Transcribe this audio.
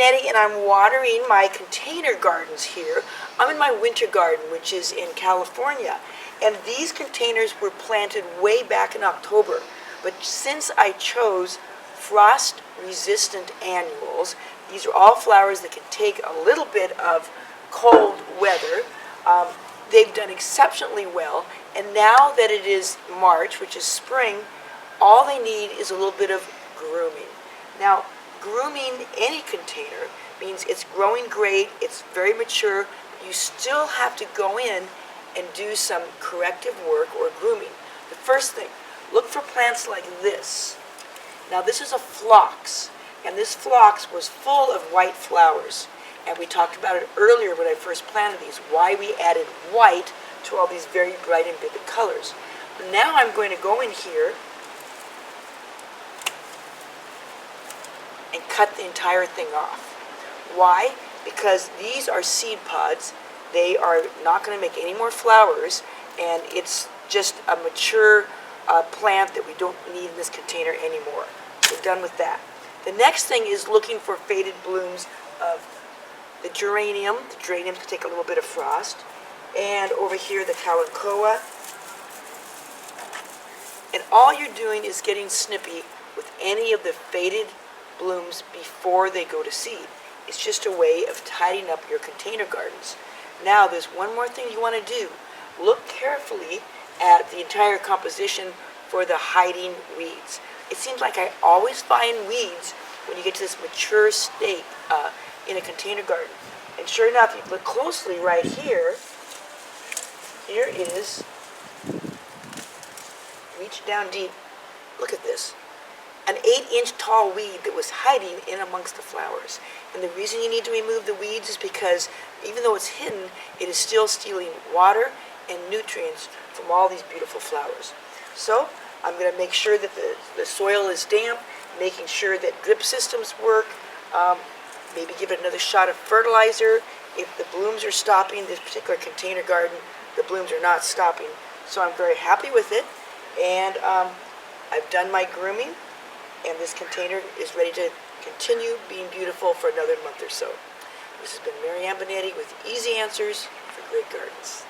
Binetti, and I'm watering my container gardens here. I'm in my winter garden, which is in California, and these containers were planted way back in October. But since I chose frost-resistant annuals, these are all flowers that can take a little bit of cold weather. They've done exceptionally well, and now that it is March, which is spring, all they need is a little bit of grooming. Now, grooming any container means it's growing great, it's very mature, but you still have to go in and do some corrective work or grooming. The first thing, look for plants like this. Now this is a phlox, and this phlox was full of white flowers. And we talked about it earlier when I first planted these, why we added white to all these very bright and vivid colors. But now I'm going to go in here and cut the entire thing off. Why? Because these are seed pods. They are not going to make any more flowers, and it's just a mature plant that we don't need in this container anymore. So done with that. The next thing is looking for faded blooms of the geranium. The geraniums can take a little bit of frost. And over here, the kalanchoe. And all you're doing is getting snippy with any of the faded blooms before they go to seed. It's just a way of tidying up your container gardens. Now, there's one more thing you want to do. Look carefully at the entire composition for the hiding weeds. It seems like I always find weeds when you get to this mature state in a container garden. And sure enough, if you look closely right here, here is, reach down deep, look at this, an 8-inch tall weed that was hiding in amongst the flowers. And the reason you need to remove the weeds is because even though it's hidden, it is still stealing water and nutrients from all these beautiful flowers. So I'm going to make sure that the soil is damp, making sure that drip systems work, maybe give it another shot of fertilizer. If the blooms are stopping, this particular container garden, the blooms are not stopping. So I'm very happy with it, and I've done my grooming, and this container is ready to continue being beautiful for another month or so. This has been Marianne Binetti with Easy Answers for Great Gardens.